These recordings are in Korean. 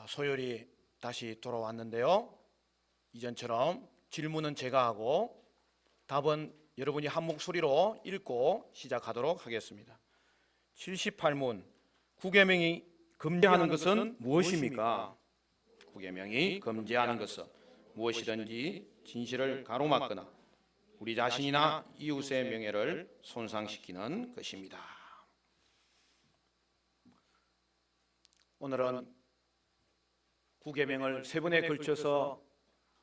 자, 소율이 다시 돌아왔는데요. 이전처럼 질문은 제가 하고 답은 여러분이 한 목소리로 읽고 시작하도록 하겠습니다. 78문 구계명이 금지하는 것은 무엇입니까? 구계명이 금지하는 것은 무엇이든지 진실을 가로막거나 우리 자신이나 이웃의 명예를 손상시키는 것입니다. 오늘은 구계명을 세 번에 걸쳐서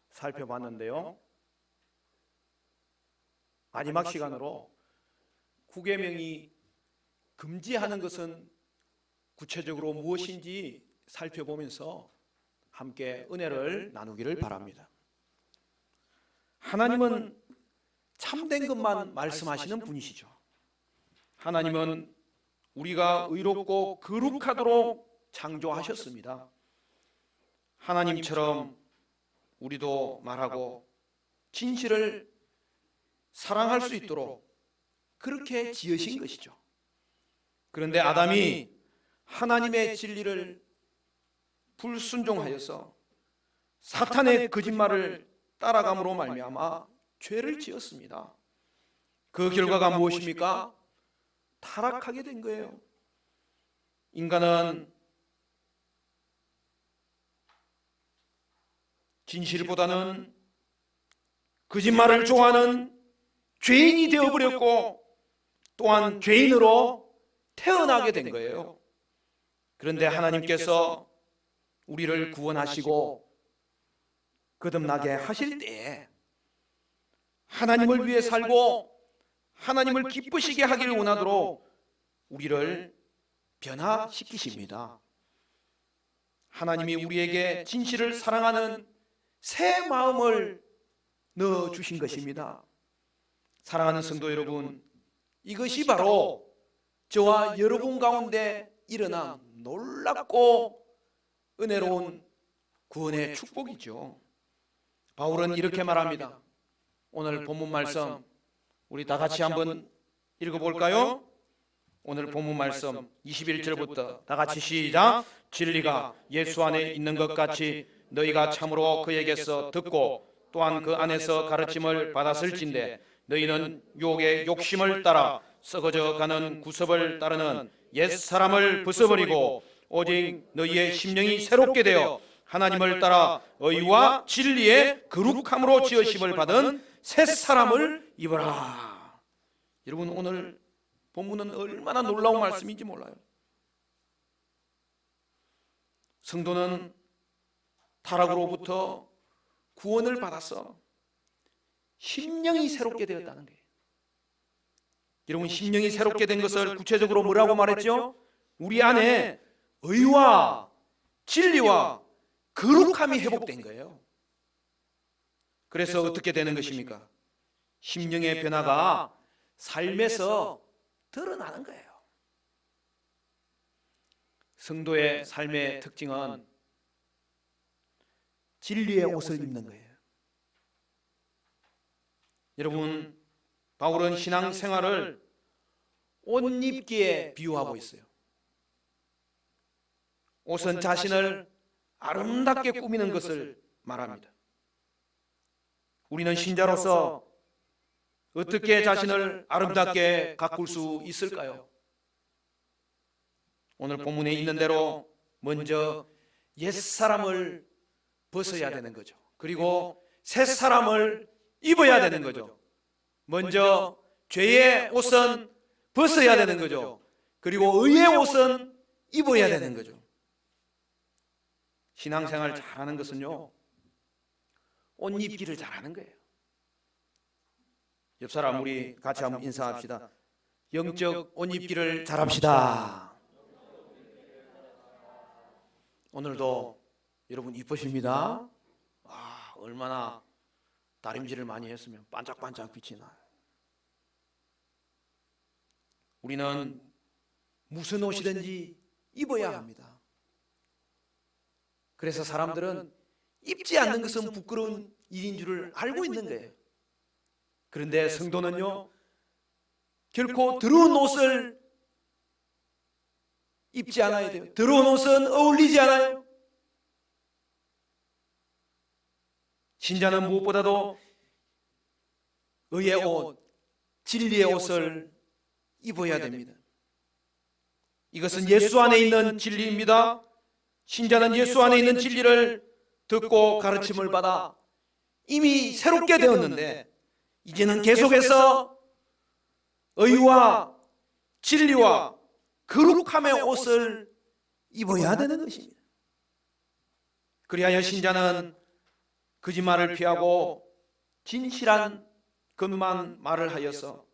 살펴봤는데요. 마지막 시간으로 구계명이 금지하는 것은 구체적으로 무엇인지 살펴보면서 함께 은혜를 나누기를 바랍니다. 하나님은 참된 것만 말씀하시는 분이시죠. 하나님은 우리가 의롭고 거룩하도록 창조하셨습니다. 하나님처럼 우리도 말하고 진실을 사랑할 수 있도록 그렇게 지으신 것이죠. 그런데 아담이 하나님의 진리를 불순종하여서 사탄의 거짓말을 따라감으로 말미암아 죄를 지었습니다. 그 결과가 무엇입니까? 타락하게 된 거예요. 인간은 진실보다는 거짓말을 좋아하는 죄인이 되어버렸고 또한 죄인으로 태어나게 된 거예요. 그런데 하나님께서 우리를 구원하시고 거듭나게 하실 때에 하나님을 위해 살고 하나님을 기쁘시게 하기를 원하도록 우리를 변화시키십니다. 하나님이 우리에게 진실을 사랑하는 새 마음을 넣어주신 것입니다. 사랑하는 성도 여러분, 이것이 바로 저와 여러분 가운데 일어난 놀랍고 은혜로운 구원의 축복이죠. 바울은 이렇게 말합니다. 오늘 본문 말씀 우리 다 같이 한번 읽어볼까요? 오늘 본문 말씀 21절부터 다 같이 시작. 진리가 예수 안에 있는 것 같이 너희가 참으로 그에게서 듣고 또한 그 안에서 가르침을 받았을진데 너희는 유혹의 욕심을 따라 썩어져 가는 구습을 따르는 옛사람을 벗어버리고 오직 너희의 심령이 새롭게 되어 하나님을 따라 의와 진리의 거룩함으로 지으심을 받은 새사람을 입어라. 여러분, 오늘 본문은 얼마나 놀라운 말씀인지 몰라요. 성도는 타락으로부터 구원을 받아서 심령이 새롭게 되었다는 거예요. 여러분, 심령이 새롭게 된 것을 구체적으로 뭐라고 말했죠? 우리 안에 의와 진리와 거룩함이 회복된 거예요. 그래서 어떻게 되는 것입니까? 심령의 변화가 삶에서 드러나는 거예요. 성도의 삶의 특징은 진리의 옷을 입는 거예요. 여러분, 바울은 신앙생활을 옷 입기에 비유하고 있어요. 옷은 자신을 아름답게 꾸미는 것을 말합니다. 우리는 신자로서 어떻게 자신을 아름답게 가꿀 수 있을까요? 오늘 본문에 있는 대로 먼저 옛사람을 벗어야 되는 거죠. 그리고 새사람을 입어야 되는 거죠. 먼저 죄의 옷은 벗어야 되는 거죠. 그리고 의의 옷은 입어야 되는 거죠. 신앙생활 잘하는 것은요, 옷 입기를 잘하는 거예요. 옆 사람 우리 같이 한번 인사합시다. 영적 옷 입기를 잘합시다. 오늘도 여러분 이쁘십니다. 와, 얼마나 다림질을 많이 했으면 반짝반짝 빛이 나요. 우리는 무슨 옷이든지 입어야 합니다. 그래서 사람들은 입지 않는 것은 부끄러운 일인 줄을 알고 있는 거예요. 그런데 성도는요, 결코 더러운 옷을 입지 않아야 돼요. 더러운 옷은 어울리지 않아요. 신자는 무엇보다도 의의 옷, 진리의 옷을 입어야 됩니다. 이것은 예수 안에 있는 진리입니다. 신자는 예수 안에 있는 진리를 듣고 가르침을 받아 이미 새롭게 되었는데 이제는 계속해서 의와 진리와 거룩함의 옷을 입어야 되는 것입니다. 그리하여 신자는 거짓말을 피하고 진실한 것만 말을 하여서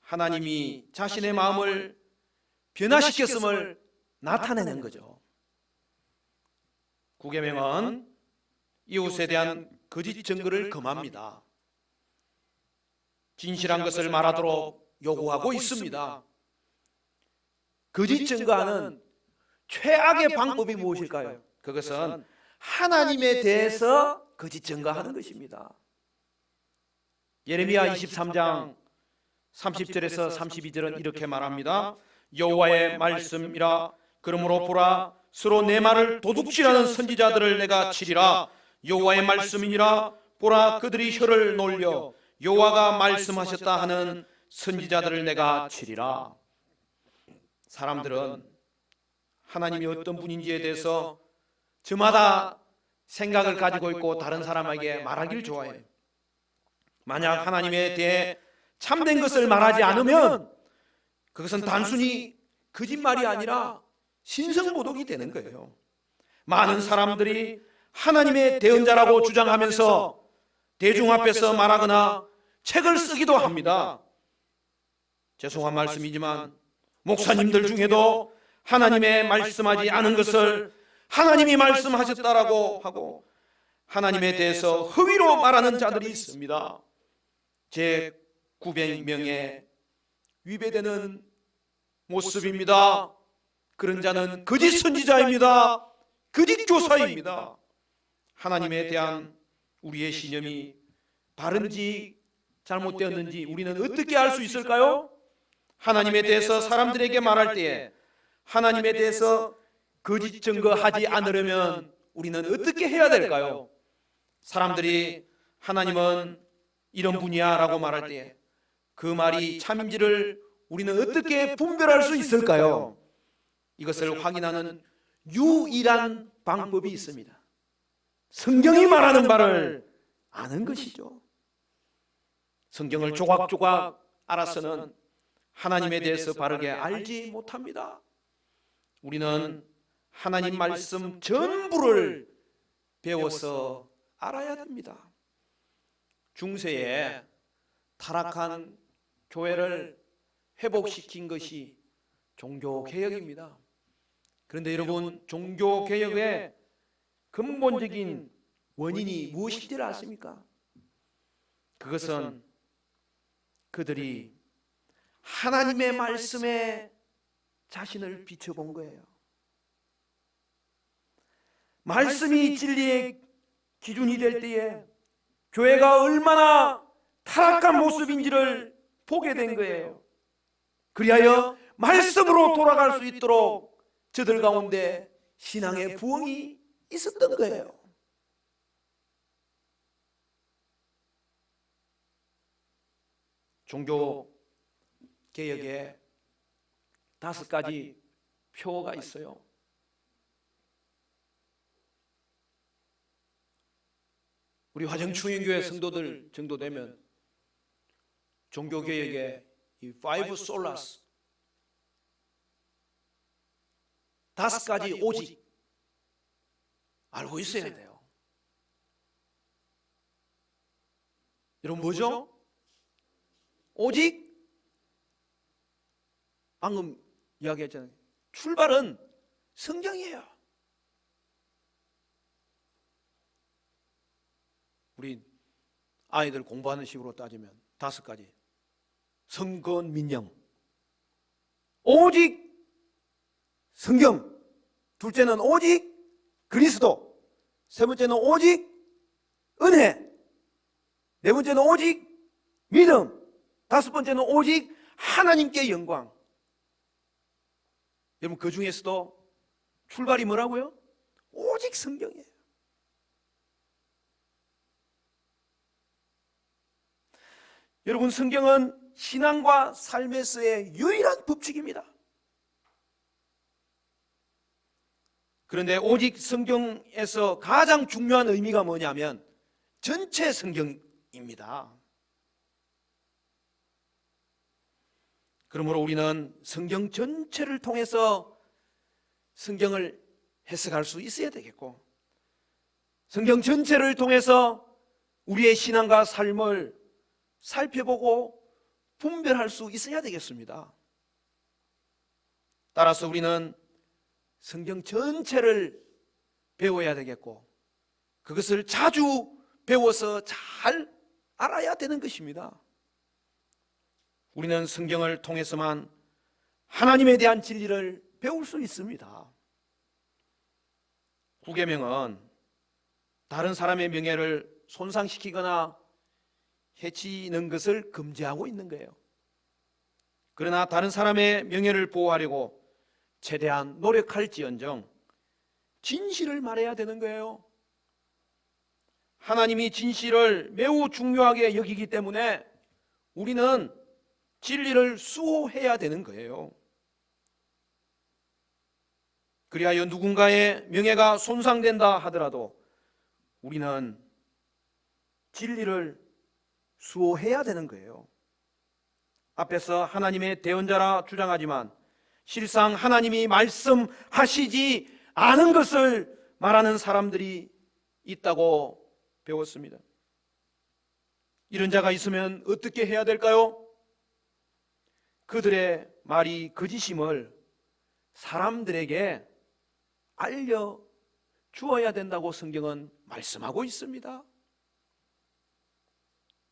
하나님이 자신의 마음을 변화시켰음을 나타내는 거죠. 구계명은 이웃에 대한 거짓 증거를 금합니다. 진실한 것을 말하도록 요구하고 있습니다. 거짓 증거하는 최악의 방법이 무엇일까요? 그것은 하나님에 대해서 거짓 증거하는 것입니다. 예레미야 23장 30절에서 32절은 이렇게 말합니다. 여호와의 말씀이라. 그러므로 보라, 서로 내 말을 도둑질하는 선지자들을 내가 치리라. 여호와의 말씀이니라. 보라, 그들이 혀를 놀려 여호와가 말씀하셨다 하는 선지자들을 내가 치리라. 사람들은 하나님이 어떤 분인지에 대해서 저마다 생각을 가지고 있고 다른 사람에게 말하기를 좋아해요. 만약 하나님에 대해 참된 것을 말하지 않으면 그것은 단순히 거짓말이 아니라 신성모독이 되는 거예요. 많은 사람들이 하나님의 대언자라고 주장하면서 대중 앞에서 말하거나 책을 쓰기도 합니다. 죄송한 말씀이지만 목사님들 중에도 하나님의 말씀하지 않은 것을 하나님이 말씀하셨다라고 하고 하나님에 대해서 허위로 말하는 자들이 있습니다. 제 900명에 위배되는 모습입니다. 그런 자는 거짓 선지자입니다. 거짓 교사입니다. 하나님에 대한 우리의 신념이 바른지 잘못되었는지 우리는 어떻게 알 수 있을까요? 하나님에 대해서 사람들에게 말할 때에 하나님에 대해서 거짓 증거하지 않으려면 우리는 어떻게 해야 될까요? 사람들이 하나님은 이런 분이야 라고 말할 때에 그 말이 참인지를 우리는 어떻게 분별할 수 있을까요? 이것을 확인하는 유일한 방법이 있습니다. 성경이 말하는 바를 아는 것이죠. 성경을 조각조각 알아서는 하나님에 대해서 바르게 알지 못합니다. 우리는 하나님 말씀 전부를 배워서 알아야 됩니다. 중세에 타락한 교회를 회복시킨 것이 종교개혁입니다. 그런데 여러분, 종교개혁의 근본적인 원인이 무엇인지를 아십니까? 그것은 그들이 하나님의 말씀에 자신을 비춰본 거예요. 말씀이 진리의 기준이 될 때에 교회가 얼마나 타락한 모습인지를 보게 된 거예요. 그리하여 말씀으로 돌아갈 수 있도록 저들 가운데 신앙의 부흥이 있었던 거예요. 종교 개혁에 5가지 표가 있어요. 우리 화정충인교회 성도들 정도 되면 종교개혁의 이 5 솔라스 5가지 오직 알고 있어야 돼요. 여러분 뭐죠? 오직 방금 이야기했잖아요. 출발은 성경이에요. 우리 아이들 공부하는 식으로 따지면 5가지. 성건 민영. 오직 성경. 둘째는 오직 그리스도. 세 번째는 오직 은혜. 네 번째는 오직 믿음. 5번째는 오직 하나님께 영광. 여러분 그 중에서도 출발이 뭐라고요? 오직 성경이에요. 여러분, 성경은 신앙과 삶에서의 유일한 법칙입니다. 그런데 오직 성경에서 가장 중요한 의미가 뭐냐면 전체 성경입니다. 그러므로 우리는 성경 전체를 통해서 성경을 해석할 수 있어야 되겠고, 성경 전체를 통해서 우리의 신앙과 삶을 살펴보고 분별할 수 있어야 되겠습니다. 따라서 우리는 성경 전체를 배워야 되겠고, 그것을 자주 배워서 잘 알아야 되는 것입니다. 우리는 성경을 통해서만 하나님에 대한 진리를 배울 수 있습니다. 구계명은 다른 사람의 명예를 손상시키거나 해치는 것을 금지하고 있는 거예요. 그러나 다른 사람의 명예를 보호하려고 최대한 노력할지언정 진실을 말해야 되는 거예요. 하나님이 진실을 매우 중요하게 여기기 때문에 우리는 진리를 수호해야 되는 거예요. 그리하여 누군가의 명예가 손상된다 하더라도 우리는 진리를 수호해야 되는 거예요. 앞에서 하나님의 대언자라 주장하지만 실상 하나님이 말씀하시지 않은 것을 말하는 사람들이 있다고 배웠습니다. 이런 자가 있으면 어떻게 해야 될까요? 그들의 말이 거짓임을 사람들에게 알려주어야 된다고 성경은 말씀하고 있습니다.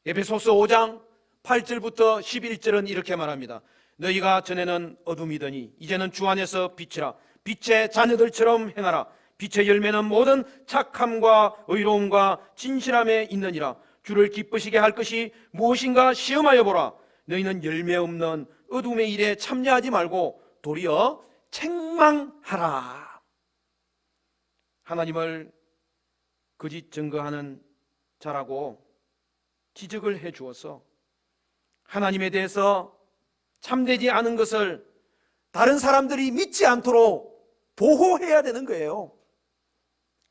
에베소서 5장 8절부터 11절은 이렇게 말합니다. 너희가 전에는 어둠이더니 이제는 주 안에서 빛이라. 빛의 자녀들처럼 행하라. 빛의 열매는 모든 착함과 의로움과 진실함에 있느니라. 주를 기쁘시게 할 것이 무엇인가 시험하여 보라. 너희는 열매 없는 어둠의 일에 참여하지 말고 도리어 책망하라. 하나님을 거짓 증거하는 자라고 지적을 해 주어서 하나님에 대해서 참되지 않은 것을 다른 사람들이 믿지 않도록 보호해야 되는 거예요.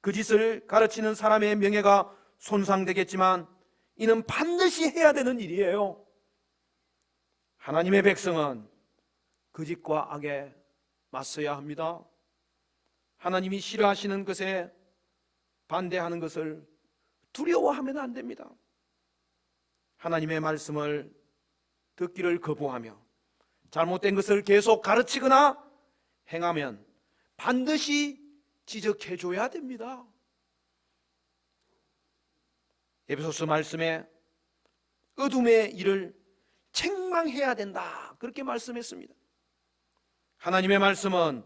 거짓을 가르치는 사람의 명예가 손상되겠지만 이는 반드시 해야 되는 일이에요. 하나님의 백성은 거짓과 악에 맞서야 합니다. 하나님이 싫어하시는 것에 반대하는 것을 두려워하면 안 됩니다. 하나님의 말씀을 듣기를 거부하며 잘못된 것을 계속 가르치거나 행하면 반드시 지적해 줘야 됩니다. 에베소서 말씀에 어둠의 일을 책망해야 된다, 그렇게 말씀했습니다. 하나님의 말씀은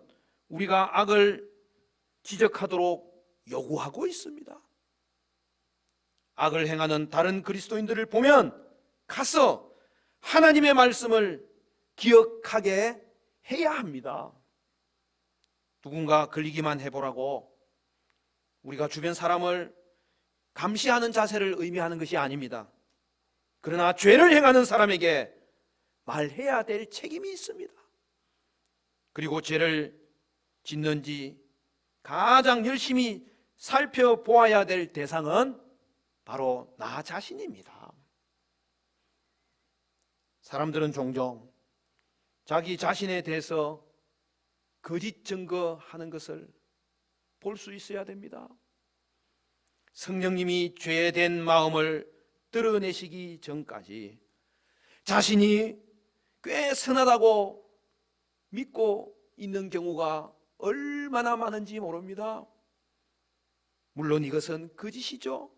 우리가 악을 지적하도록 요구하고 있습니다. 악을 행하는 다른 그리스도인들을 보면 가서 하나님의 말씀을 기억하게 해야 합니다. 누군가 걸리기만 해보라고 우리가 주변 사람을 감시하는 자세를 의미하는 것이 아닙니다. 그러나 죄를 행하는 사람에게 말해야 될 책임이 있습니다. 그리고 죄를 짓는지 가장 열심히 살펴보아야 될 대상은 바로 나 자신입니다. 사람들은 종종 자기 자신에 대해서 거짓 증거하는 것을 볼 수 있어야 됩니다. 성령님이 죄된 마음을 드러내시기 전까지 자신이 꽤 선하다고 믿고 있는 경우가 얼마나 많은지 모릅니다. 물론 이것은 거짓이죠.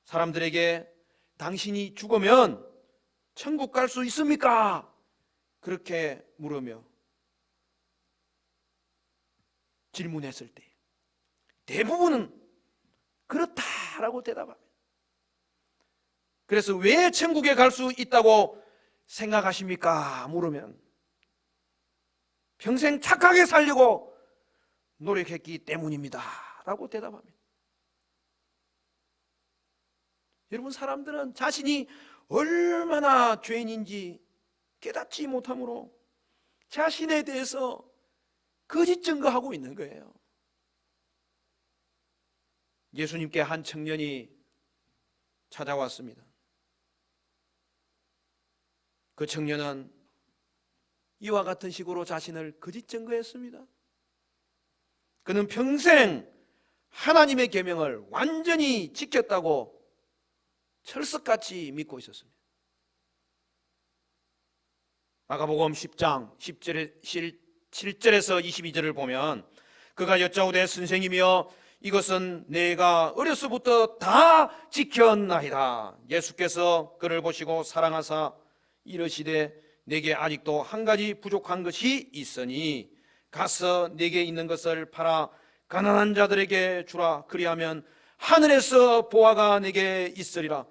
사람들에게 당신이 죽으면 천국 갈 수 있습니까? 그렇게 물으며 질문했을 때 대부분은 그렇다라고 대답합니다. 그래서 왜 천국에 갈 수 있다고 생각하십니까? 물으면 평생 착하게 살려고 노력했기 때문입니다 라고 대답합니다. 여러분, 사람들은 자신이 얼마나 죄인인지 깨닫지 못함으로 자신에 대해서 거짓 증거하고 있는 거예요. 예수님께 한 청년이 찾아왔습니다. 그 청년은 이와 같은 식으로 자신을 거짓 증거했습니다. 그는 평생 하나님의 계명을 완전히 지켰다고 철석같이 믿고 있었습니다. 마가복음 10장 7절에서 22절을 보면 그가 여짜오되 선생님이여 이것은 내가 어려서부터 다 지켰나이다. 예수께서 그를 보시고 사랑하사 이르시되 내게 아직도 한 가지 부족한 것이 있으니 가서 내게 있는 것을 팔아 가난한 자들에게 주라. 그리하면 하늘에서 보화가 내게 있으리라.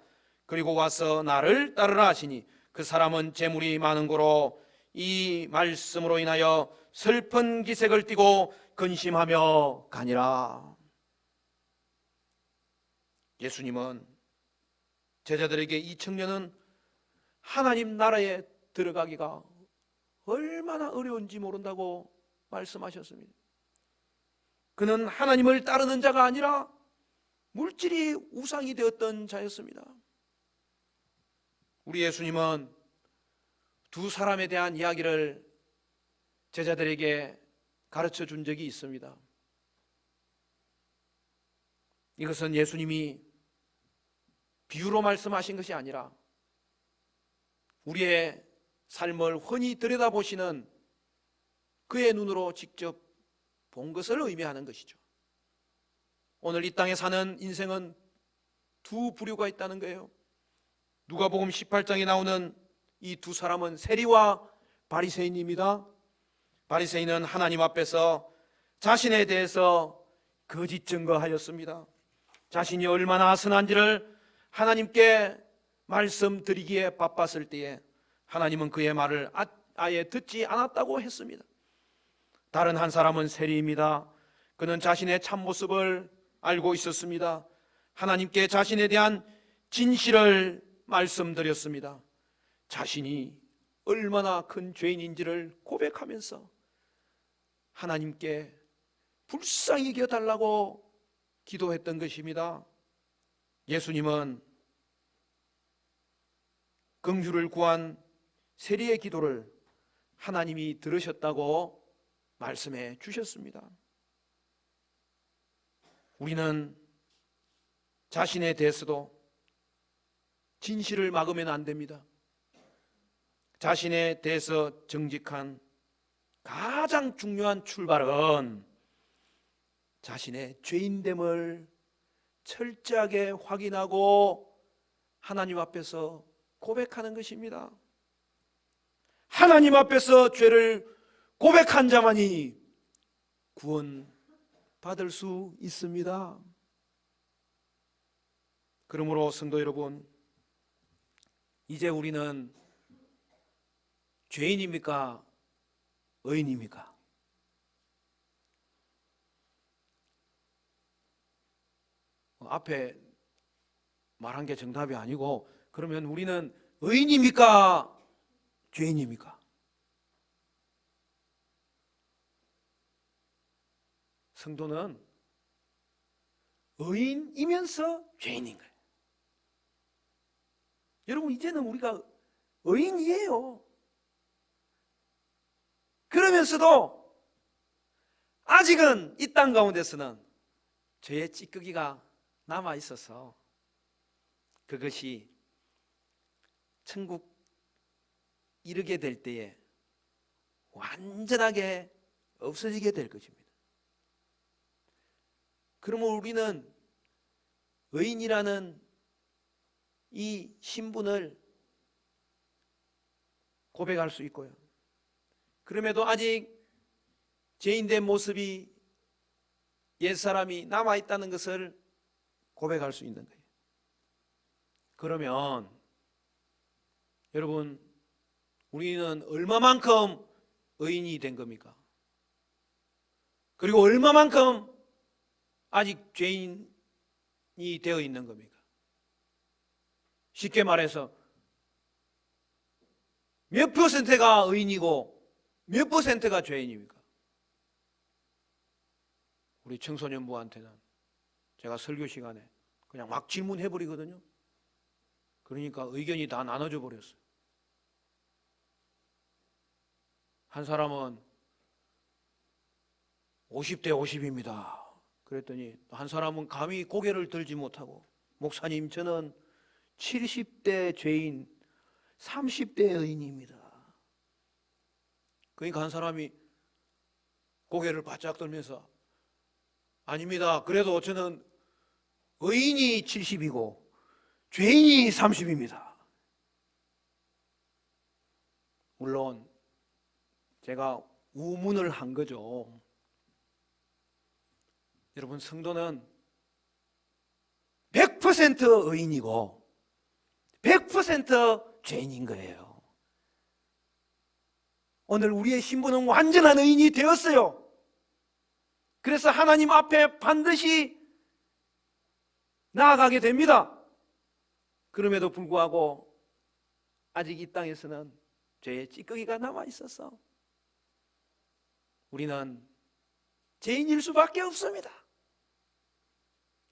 그리고 와서 나를 따르라 하시니 그 사람은 재물이 많은 고로 이 말씀으로 인하여 슬픈 기색을 띠고 근심하며 가니라. 예수님은 제자들에게 이 청년은 하나님 나라에 들어가기가 얼마나 어려운지 모른다고 말씀하셨습니다. 그는 하나님을 따르는 자가 아니라 물질이 우상이 되었던 자였습니다. 우리 예수님은 두 사람에 대한 이야기를 제자들에게 가르쳐 준 적이 있습니다. 이것은 예수님이 비유로 말씀하신 것이 아니라 우리의 삶을 훤히 들여다보시는 그의 눈으로 직접 본 것을 의미하는 것이죠. 오늘 이 땅에 사는 인생은 두 부류가 있다는 거예요. 누가복음 18장에 나오는 이 두 사람은 세리와 바리새인입니다. 바리새인은 하나님 앞에서 자신에 대해서 거짓 증거하였습니다. 자신이 얼마나 선한지를 하나님께 말씀드리기에 바빴을 때에 하나님은 그의 말을 아예 듣지 않았다고 했습니다. 다른 한 사람은 세리입니다. 그는 자신의 참모습을 알고 있었습니다. 하나님께 자신에 대한 진실을 말씀드렸습니다. 자신이 얼마나 큰 죄인인지를 고백하면서 하나님께 불쌍히 여겨달라고 기도했던 것입니다. 예수님은 긍휼을 구한 세리의 기도를 하나님이 들으셨다고 말씀해 주셨습니다. 우리는 자신에 대해서도 진실을 막으면 안 됩니다. 자신에 대해서 정직한 가장 중요한 출발은 자신의 죄인됨을 철저하게 확인하고 하나님 앞에서 고백하는 것입니다. 하나님 앞에서 죄를 고백한 자만이 구원받을 수 있습니다. 그러므로 성도 여러분, 이제 우리는 죄인입니까? 의인입니까? 앞에 말한 게 정답이 아니고, 그러면 우리는 의인입니까? 죄인입니까? 성도는 의인이면서 죄인인 거예요. 여러분, 이제는 우리가 의인이에요. 그러면서도 아직은 이 땅 가운데서는 죄의 찌꺼기가 남아 있어서 그것이 천국 이르게 될 때에 완전하게 없어지게 될 것입니다. 그러면 우리는 의인이라는 이 신분을 고백할 수 있고요. 그럼에도 아직 죄인된 모습이 옛사람이 남아있다는 것을 고백할 수 있는 거예요. 그러면 여러분, 우리는 얼마만큼 의인이 된 겁니까? 그리고 얼마만큼 아직 죄인이 되어 있는 겁니까? 쉽게 말해서 몇 퍼센트가 의인이고 몇 퍼센트가 죄인입니까? 우리 청소년부한테는 제가 설교 시간에 그냥 막 질문해 버리거든요. 그러니까 의견이 다 나눠져 버렸어요. 한 사람은 50대 50입니다. 그랬더니 한 사람은 감히 고개를 들지 못하고, 목사님 저는 70대 죄인 30대 의인입니다. 그러니까 한 사람이 고개를 바짝 들면서, 아닙니다. 그래도 저는 의인이 70이고 죄인이 30입니다. 물론 제가 우문을 한 거죠. 여러분, 성도는 100% 의인이고 100% 죄인인 거예요. 오늘 우리의 신분은 완전한 의인이 되었어요. 그래서 하나님 앞에 반드시 나아가게 됩니다. 그럼에도 불구하고 아직 이 땅에서는 죄의 찌꺼기가 남아 있어서 우리는 죄인일 수밖에 없습니다.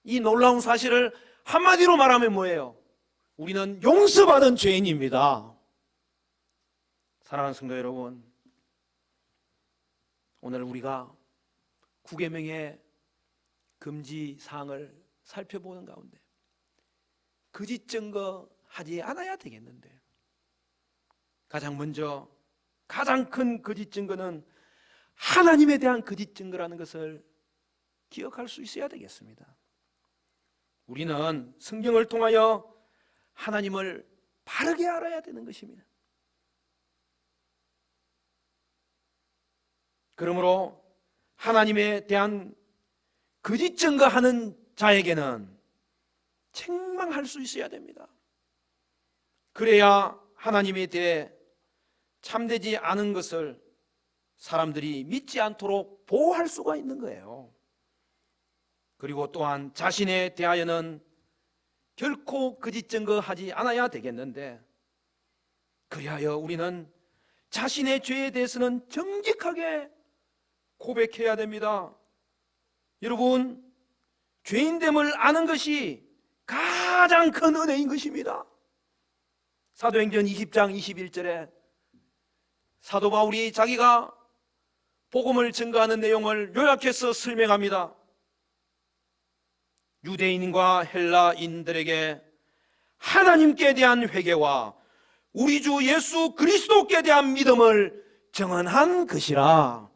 이 놀라운 사실을 한마디로 말하면 뭐예요? 우리는 용서받은 죄인입니다. 사랑하는 성도 여러분, 오늘 우리가 9계명의 금지 사항을 살펴보는 가운데 거짓 증거하지 않아야 되겠는데, 가장 먼저 가장 큰 거짓 증거는 하나님에 대한 거짓 증거라는 것을 기억할 수 있어야 되겠습니다. 우리는 성경을 통하여 하나님을 바르게 알아야 되는 것입니다. 그러므로 하나님에 대한 거짓 증거하는 자에게는 책망할 수 있어야 됩니다. 그래야 하나님에 대해 참되지 않은 것을 사람들이 믿지 않도록 보호할 수가 있는 거예요. 그리고 또한 자신에 대하여는 결코 거짓 증거하지 않아야 되겠는데, 그리하여 우리는 자신의 죄에 대해서는 정직하게 고백해야 됩니다. 여러분, 죄인됨을 아는 것이 가장 큰 은혜인 것입니다. 사도행전 20장 21절에 사도 바울이 자기가 복음을 증거하는 내용을 요약해서 설명합니다. 유대인과 헬라인들에게 하나님께 대한 회개와 우리 주 예수 그리스도께 대한 믿음을 증언한 것이라.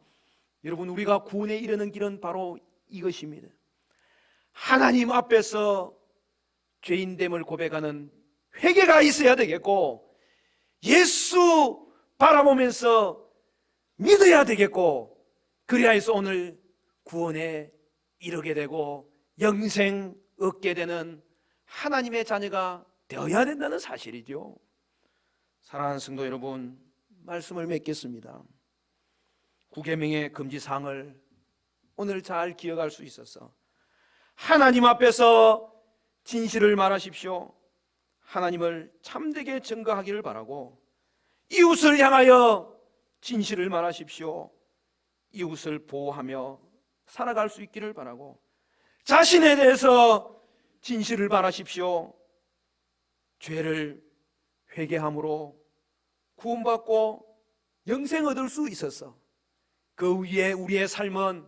여러분, 우리가 구원에 이르는 길은 바로 이것입니다. 하나님 앞에서 죄인됨을 고백하는 회개가 있어야 되겠고, 예수 바라보면서 믿어야 되겠고, 그리하여서 오늘 구원에 이르게 되고 영생 얻게 되는 하나님의 자녀가 되어야 된다는 사실이죠. 사랑하는 성도 여러분, 말씀을 맺겠습니다. 9계명의 금지사항을 오늘 잘 기억할 수 있어서 하나님 앞에서 진실을 말하십시오. 하나님을 참되게 증거하기를 바라고, 이웃을 향하여 진실을 말하십시오. 이웃을 보호하며 살아갈 수 있기를 바라고, 자신에 대해서 진실을 말하십시오. 죄를 회개함으로 구원받고 영생 얻을 수 있어서 그 위에 우리의 삶은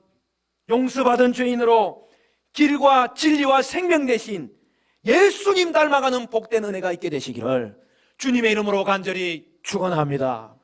용서받은 죄인으로 길과 진리와 생명 대신 예수님 닮아가는 복된 은혜가 있게 되시기를 주님의 이름으로 간절히 축원합니다.